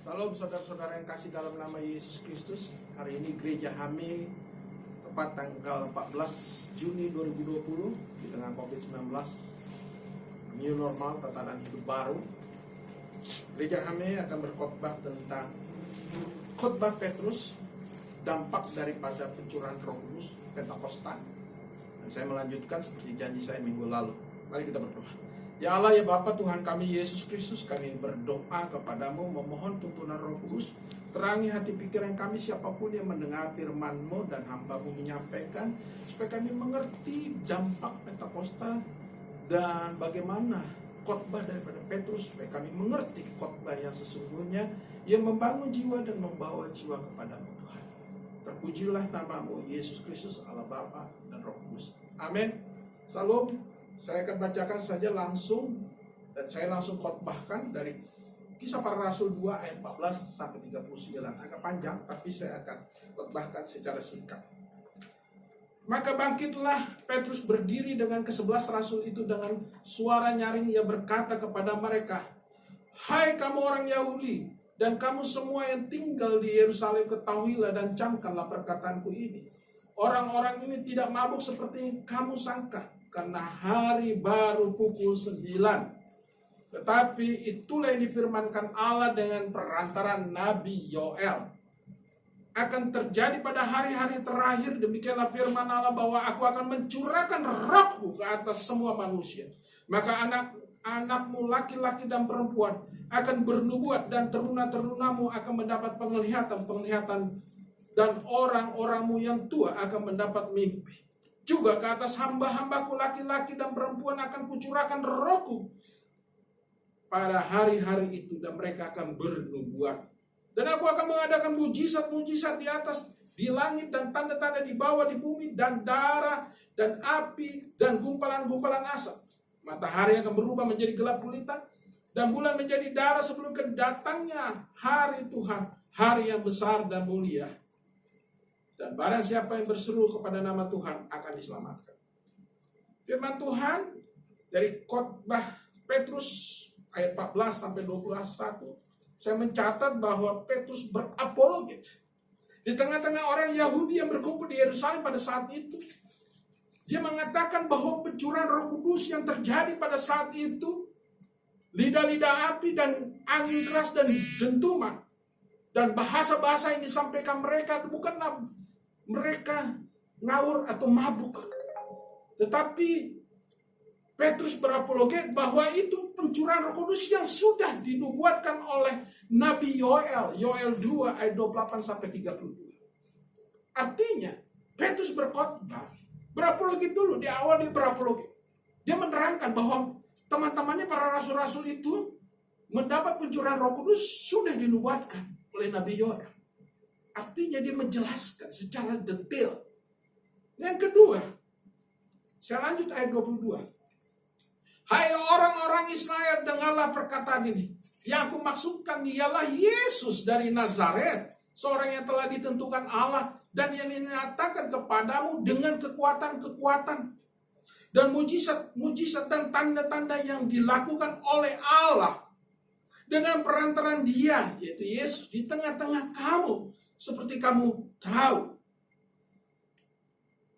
Salam saudara-saudara yang kasih dalam nama Yesus Kristus. Hari ini gereja HAMI tepat tanggal 14 Juni 2020 di tengah COVID-19, new normal, tatanan hidup baru. Gereja HAMI akan berkhotbah tentang khotbah Petrus, dampak daripada pencurahan Roh Kudus Pentakosta. Dan saya melanjutkan seperti janji saya minggu lalu. Mari kita berdoa. Ya Allah, ya Bapa Tuhan kami Yesus Kristus, kami berdoa kepadamu memohon tuntunan Roh Kudus, terangi hati pikiran kami siapapun yang mendengar firman-Mu dan hamba-Mu menyampaikan, supaya kami mengerti dampak Pentakosta dan bagaimana khotbah daripada Petrus, supaya kami mengerti khotbah yang sesungguhnya yang membangun jiwa dan membawa jiwa kepadamu Tuhan. Terpujilah nama-Mu Yesus Kristus, Allah Bapa dan Roh Kudus. Amin. Salam. Saya akan bacakan saja langsung, dan saya langsung khotbahkan dari Kisah Para Rasul 2 ayat 14 sampai 39. Agak panjang, tapi saya akan khotbahkan secara singkat. Maka bangkitlah Petrus berdiri dengan ke-11 rasul itu, dengan suara nyaring ia berkata kepada mereka, "Hai kamu orang Yahudi, dan kamu semua yang tinggal di Yerusalem, ketahuilah dan camkanlah perkataanku ini. Orang-orang ini tidak mabuk seperti yang kamu sangka, karena hari baru pukul 9. Tetapi itulah yang difirmankan Allah dengan perantaran Nabi Yoel. Akan terjadi pada hari-hari terakhir, demikianlah firman Allah, bahwa aku akan mencurahkan rohku ke atas semua manusia. Maka anak-anakmu laki-laki dan perempuan akan bernubuat, dan teruna-terunamu akan mendapat penglihatan-penglihatan, dan orang-orangmu yang tua akan mendapat mimpi. Juga ke atas hamba-hambaku laki-laki dan perempuan akan kucurahkan rohku pada hari-hari itu, dan mereka akan bernubuat. Dan aku akan mengadakan mujizat-mujizat di atas, di langit, dan tanda-tanda di bawah di bumi, dan darah, dan api, dan gumpalan-gumpalan asap. Matahari akan berubah menjadi gelap gulita, dan bulan menjadi darah sebelum kedatangnya hari Tuhan, hari yang besar dan mulia. Dan barang siapa yang berseru kepada nama Tuhan akan diselamatkan." Firman Tuhan dari khotbah Petrus ayat 14 sampai 21. Saya mencatat bahwa Petrus berapologet di tengah-tengah orang Yahudi yang berkumpul di Yerusalem pada saat itu. Dia mengatakan bahwa pencurahan Roh Kudus yang terjadi pada saat itu, lidah-lidah api dan angin keras dan dentuman, dan bahasa-bahasa yang disampaikan mereka bukanlah mereka ngawur atau mabuk. Tetapi Petrus berapologet bahwa itu pencurahan Roh Kudus yang sudah dinubuatkan oleh Nabi Yoel. Yoel 2 ayat 28 sampai 32. Artinya Petrus berkhotbah, berapologet dulu. Di awal dia berapologet. Dia menerangkan bahwa teman-temannya para rasul-rasul itu mendapat pencurahan Roh Kudus sudah dinubuatkan oleh Nabi Yoel. Artinya dia menjelaskan secara detail. Yang kedua, saya lanjut ayat 22. "Hai orang-orang Israel, dengarlah perkataan ini. Yang aku maksudkan ialah Yesus dari Nazaret, seorang yang telah ditentukan Allah dan yang dinyatakan kepadamu dengan kekuatan-kekuatan dan mujizat-mujizat dan tanda-tanda yang dilakukan oleh Allah dengan perantaran Dia, yaitu Yesus, di tengah-tengah kamu. Seperti kamu tahu,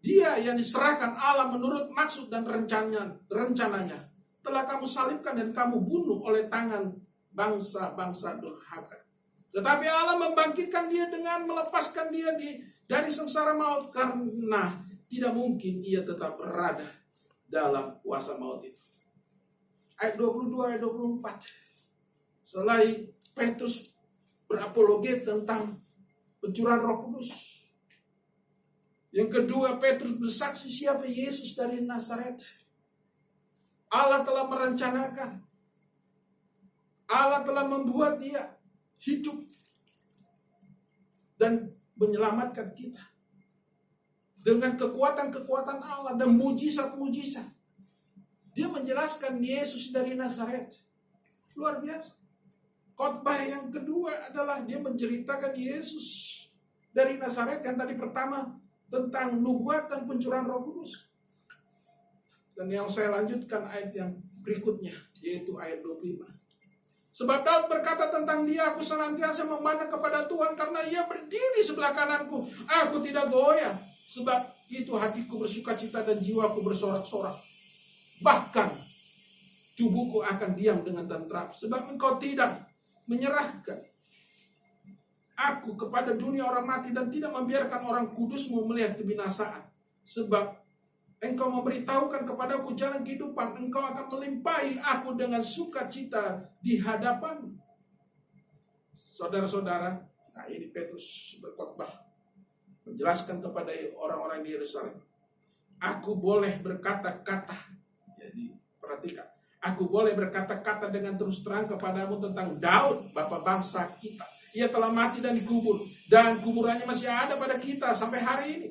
Dia yang diserahkan Allah menurut maksud dan rencananya telah kamu salibkan dan kamu bunuh oleh tangan bangsa-bangsa durhaka. Tetapi Allah membangkitkan Dia dengan melepaskan Dia dari sengsara maut, karena tidak mungkin Ia tetap berada dalam kuasa maut itu." Ayat 22, ayat 24. Selain Petrus berapologet tentang pencurahan Roh Kudus, yang kedua, Petrus bersaksi siapa Yesus dari Nazaret. Allah telah merencanakan, Allah telah membuat Dia hidup dan menyelamatkan kita dengan kekuatan-kekuatan Allah dan mujizat-mujizat. Dia menjelaskan Yesus dari Nazaret. Luar biasa. Khotbah yang kedua adalah dia menceritakan Yesus dari Nazaret. Yang tadi pertama tentang nubuatan pencurahan Roh Kudus. Dan yang saya lanjutkan ayat yang berikutnya, yaitu ayat 25. Sebab Daud berkata tentang dia, aku senantiasa memandang kepada Tuhan karena ia berdiri sebelah kananku. Aku tidak goyah. Sebab itu hatiku bersukacita dan jiwaku bersorak-sorak. Bahkan tubuhku akan diam dengan tentram. Sebab engkau tidak menyerahkan aku kepada dunia orang mati dan tidak membiarkan orang kudusmu melihat kebinasaan. Sebab engkau memberitahukan kepadaku jalan kehidupan, engkau akan melimpahi aku dengan sukacita di hadapan. Saudara-saudara, nah ini Petrus berkhotbah, menjelaskan kepada orang-orang di Yerusalem. Aku boleh berkata-kata, jadi perhatikan, aku boleh berkata-kata dengan terus terang kepadamu tentang Daud, bapa bangsa kita. Ia telah mati dan dikubur, dan kuburannya masih ada pada kita sampai hari ini.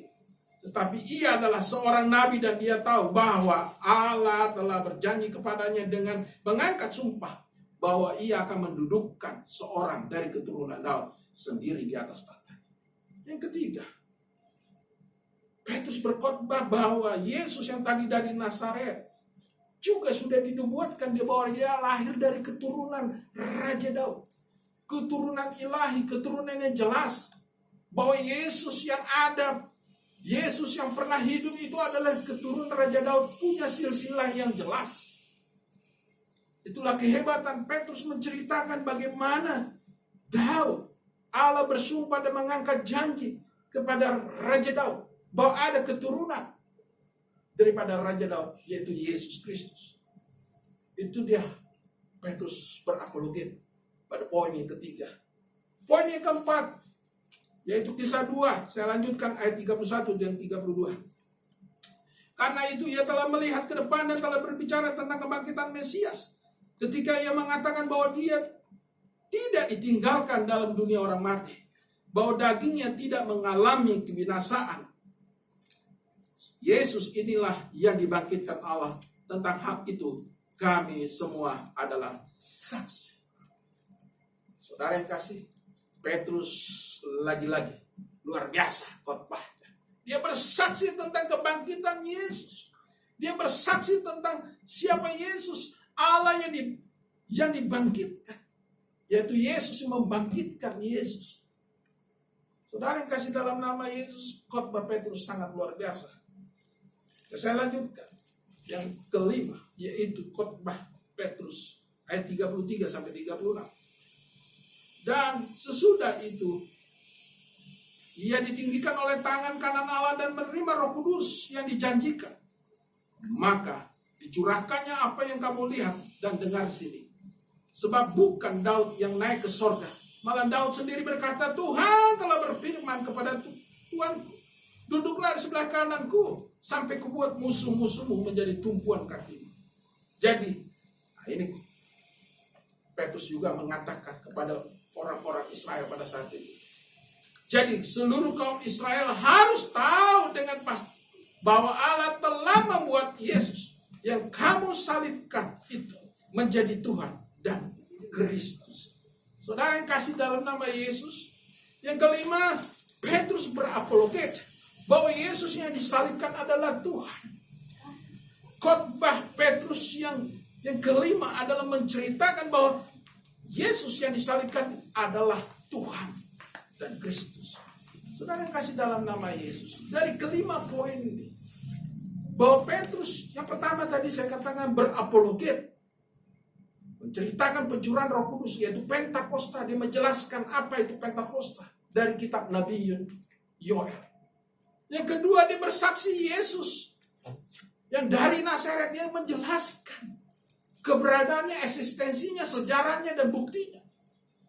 Tetapi ia adalah seorang nabi dan dia tahu bahwa Allah telah berjanji kepadanya dengan mengangkat sumpah bahwa ia akan mendudukkan seorang dari keturunan Daud sendiri di atas tahta. Yang ketiga, Petrus berkhotbah bahwa Yesus yang tadi dari Nazaret juga sudah dinubuatkan bahwa dia lahir dari keturunan Raja Daud. Keturunan ilahi, keturunan yang jelas. Bahwa Yesus yang ada, Yesus yang pernah hidup itu adalah keturunan Raja Daud, punya silsilah yang jelas. Itulah kehebatan Petrus menceritakan bagaimana Daud, Allah bersumpah dan mengangkat janji kepada Raja Daud bahwa ada keturunan daripada Raja Daud, yaitu Yesus Kristus. Itu dia Petrus berapologet pada poin yang ketiga. Poin yang keempat, yaitu Kisah 2. Saya lanjutkan ayat 31 dan 32. Karena itu ia telah melihat ke depan dan telah berbicara tentang kebangkitan Mesias. Ketika ia mengatakan bahwa dia tidak ditinggalkan dalam dunia orang mati, bahwa dagingnya tidak mengalami kebinasaan. Yesus inilah yang dibangkitkan Allah. Tentang hal itu kami semua adalah saksi. Saudara yang kasih, Petrus lagi-lagi luar biasa khotbahnya. Dia bersaksi tentang kebangkitan Yesus. Dia bersaksi tentang siapa Yesus, Allah yang dibangkitkan, yaitu Yesus yang membangkitkan Yesus. Saudara yang kasih dalam nama Yesus, khotbah Petrus sangat luar biasa. Saya lanjutkan yang kelima, yaitu khotbah Petrus ayat 33 sampai 36. Dan sesudah itu ia ditinggikan oleh tangan kanan Allah dan menerima Roh Kudus yang dijanjikan. Maka dicurahkannya apa yang kamu lihat dan dengar sini. Sebab bukan Daud yang naik ke sorga, malah Daud sendiri berkata, Tuhan telah berfirman kepada Tuanku, duduklah di sebelah kananku sampai kubuat musuh-musuhmu menjadi tumpuan kakimu. Jadi, nah ini Petrus juga mengatakan kepada orang-orang Israel pada saat itu. Jadi seluruh kaum Israel harus tahu dengan pasti bahwa Allah telah membuat Yesus yang kamu salibkan itu menjadi Tuhan dan Kristus. Saudara yang kasih dalam nama Yesus. Yang kelima, Petrus berapologet bahwa Yesus yang disalibkan adalah Tuhan. Khotbah Petrus yang kelima adalah menceritakan bahwa Yesus yang disalibkan adalah Tuhan dan Kristus. Saudara yang kasih dalam nama Yesus. Dari kelima poin ini, bahwa Petrus yang pertama tadi saya katakan berapologet, menceritakan pencurahan Roh Kudus, yaitu Pentakosta. Dia menjelaskan apa itu Pentakosta dari kitab Nabi Yoel. Yang kedua, dia bersaksi Yesus yang dari Nazaret. Dia menjelaskan keberadaannya, eksistensinya, sejarahnya, dan buktinya.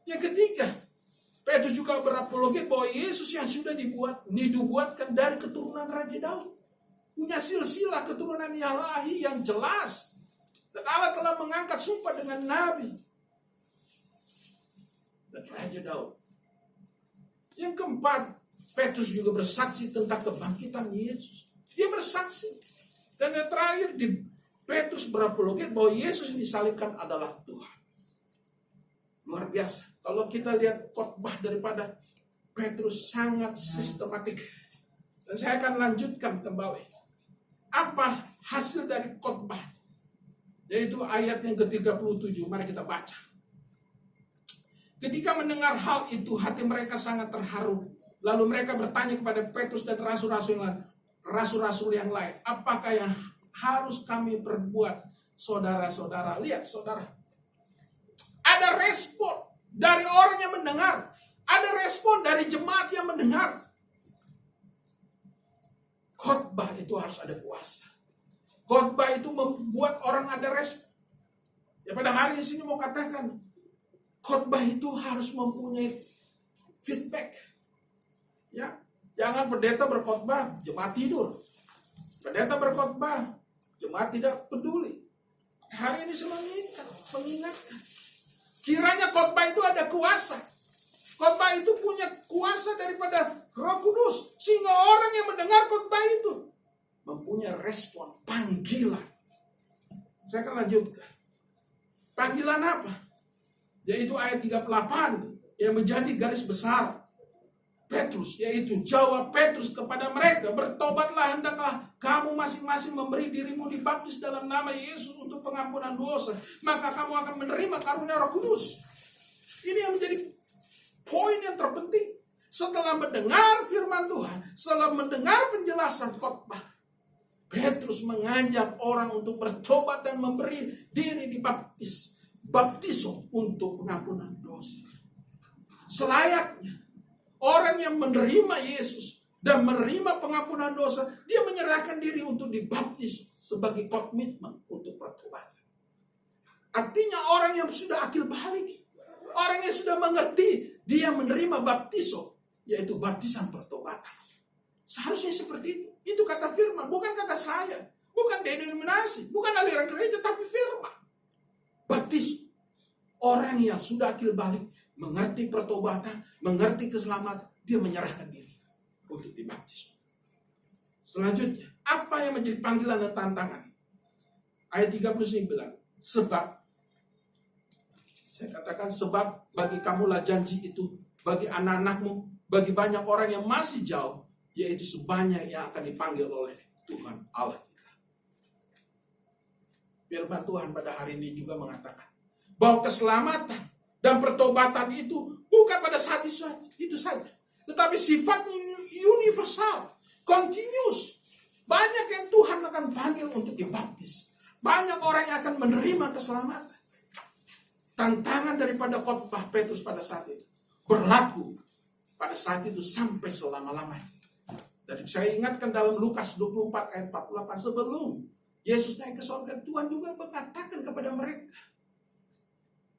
Yang ketiga, Petrus juga berapologet bahwa Yesus yang sudah dibuatkan dari keturunan Raja Daud. Punya silsilah keturunan ilahi yang jelas. Dan Allah telah mengangkat sumpah dengan Nabi dan Raja Daud. Yang keempat, Petrus juga bersaksi tentang kebangkitan Yesus. Dia bersaksi. Dan yang terakhir, Petrus berapologet bahwa Yesus yang disalibkan adalah Tuhan. Luar biasa. Kalau kita lihat khotbah daripada Petrus sangat sistematik. Dan saya akan lanjutkan kembali. Apa hasil dari khotbah? Yaitu ayat yang ke-37. Mari kita baca. Ketika mendengar hal itu, hati mereka sangat terharu. Lalu mereka bertanya kepada Petrus dan rasul-rasul yang lain, apakah yang harus kami perbuat, saudara-saudara? Lihat, saudara, ada respon dari orang yang mendengar, ada respon dari jemaat yang mendengar. Khotbah itu harus ada kuasa. Khotbah itu membuat orang ada respon. Ya, pada hari ini mau katakan, khotbah itu harus mempunyai feedback. Ya, jangan pendeta berkhotbah, jemaat tidur. Pendeta berkhotbah, jemaat tidak peduli. Hari ini saya mengingatkan, kiranya khotbah itu ada kuasa. Khotbah itu punya kuasa daripada Roh Kudus, sehingga orang yang mendengar khotbah itu mempunyai respon panggilan. Saya akan lanjutkan. Panggilan apa? Yaitu ayat 38 yang menjadi garis besar Petrus, yaitu jawab Petrus kepada mereka, bertobatlah, hendaklah kamu masing-masing memberi dirimu dibaptis dalam nama Yesus untuk pengampunan dosa, maka kamu akan menerima karunia Roh Kudus. Ini yang menjadi poin yang terpenting. Setelah mendengar firman Tuhan, setelah mendengar penjelasan khotbah, Petrus mengajak orang untuk bertobat dan memberi diri dibaptis. Baptiso untuk pengampunan dosa. Selayaknya orang yang menerima Yesus dan menerima pengampunan dosa, dia menyerahkan diri untuk dibaptis sebagai komitmen untuk pertobatan. Artinya orang yang sudah akil balik, orang yang sudah mengerti, dia menerima baptiso, yaitu baptisan pertobatan. Seharusnya seperti itu. Itu kata firman, bukan kata saya, bukan denominasi, bukan aliran gereja, tapi firman. Baptis. Orang yang sudah akil balik, mengerti pertobatan, mengerti keselamatan, dia menyerahkan diri untuk dibaptis. Selanjutnya, apa yang menjadi panggilan dan tantangan? Ayat 39, sebab, saya katakan sebab bagi kamulah janji itu, bagi anak-anakmu, bagi banyak orang yang masih jauh, yaitu sebanyak yang akan dipanggil oleh Tuhan Allah kita. Firman Tuhan pada hari ini juga mengatakan bahwa keselamatan dan pertobatan itu bukan pada saat itu saja, tetapi sifatnya universal, continuous. Banyak yang Tuhan akan panggil untuk dibaptis. Banyak orang yang akan menerima keselamatan. Tantangan daripada khotbah Petrus pada saat itu berlaku pada saat itu sampai selama-lamanya. Dan saya ingatkan dalam Lukas 24 ayat 48, sebelum Yesus naik ke surga, Tuhan juga mengatakan kepada mereka,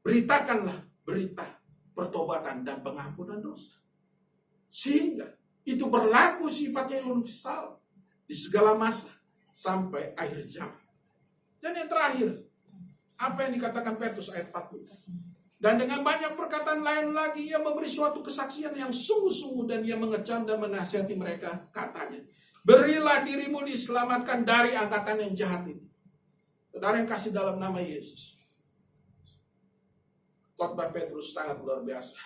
beritakanlah berita pertobatan dan pengampunan dosa. Sehingga itu berlaku sifatnya universal di segala masa sampai akhir zaman. Dan yang terakhir, apa yang dikatakan Petrus ayat 40. Dan dengan banyak perkataan lain lagi, ia memberi suatu kesaksian yang sungguh-sungguh, dan ia mengecam dan menasihati mereka, katanya, berilah dirimu diselamatkan dari angkatan yang jahat ini. Saudara yang kasih dalam nama Yesus, khotbah Petrus sangat luar biasa.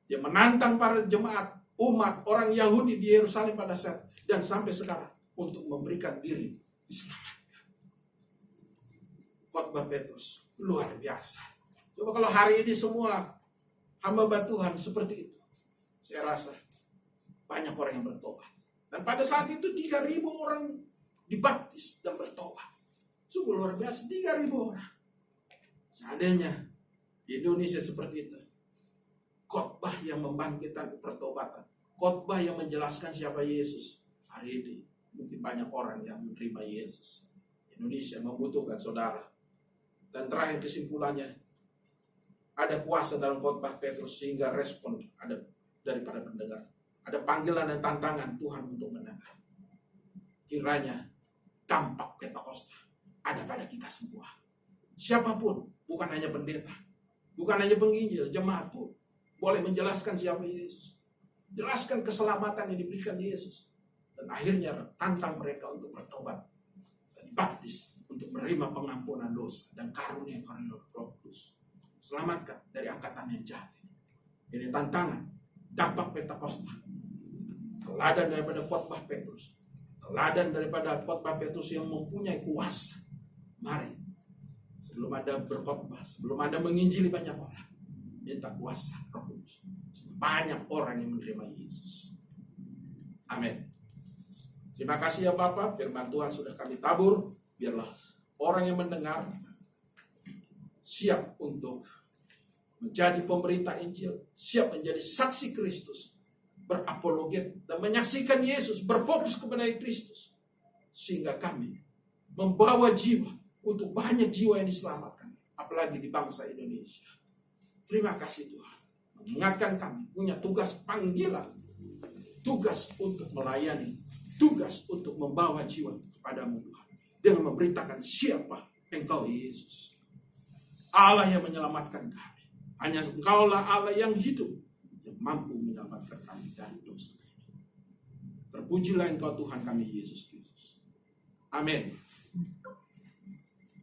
Dia menantang para jemaat, umat, orang Yahudi di Yerusalem pada saat dan sampai sekarang untuk memberikan diri diselamatkan. Khotbah Petrus luar biasa. Coba kalau hari ini semua hamba Tuhan seperti itu, saya rasa banyak orang yang bertobat. Dan pada saat itu 3.000 orang dibaptis dan bertobat. Sungguh luar biasa, 3.000 orang. Seandainya di Indonesia seperti itu, khotbah yang membangkitkan pertobatan, khotbah yang menjelaskan siapa Yesus, hari ini mungkin banyak orang yang menerima Yesus. Indonesia membutuhkan saudara. Dan terakhir kesimpulannya, ada kuasa dalam khotbah Petrus sehingga respon ada daripada pendengar. Ada panggilan dan tantangan Tuhan untuk mendengar. Kiranya dampak Pentakosta ada pada kita semua. Siapapun, bukan hanya pendeta, bukan hanya penginjil, jemaat pun boleh menjelaskan siapa Yesus. Jelaskan keselamatan yang diberikan Yesus. Dan akhirnya tantang mereka untuk bertobat dan dibaptis untuk menerima pengampunan dosa dan karunia Roh Kudus. Selamatkan dari angkatan yang jahat ini. Ini tantangan, dampak Pentakosta. Teladan daripada khotbah Petrus. Teladan daripada khotbah Petrus yang mempunyai kuasa. Mari, sebelum Anda berkhotbah, sebelum Anda menginjili banyak orang, minta kuasa Roh Kudus. Banyak orang yang menerima Yesus. Amin. Terima kasih ya Bapak, firman Tuhan sudah kami tabur. Biarlah orang yang mendengar siap untuk menjadi pemberita Injil, siap menjadi saksi Kristus, berapologet dan menyaksikan Yesus, berfokus kepada Kristus, sehingga kami membawa jiwa untuk banyak jiwa yang diselamatkan, apalagi di bangsa Indonesia. Terima kasih Tuhan, mengingatkan kami punya tugas panggilan, tugas untuk melayani, tugas untuk membawa jiwa kepadamu Tuhan, dengan memberitakan siapa Engkau Yesus, Allah yang menyelamatkan kami. Hanya Engkaulah Allah yang hidup, yang mampu menyelamatkan kami dari dosa. Terpujilah Engkau Tuhan kami Yesus Kristus. Amin.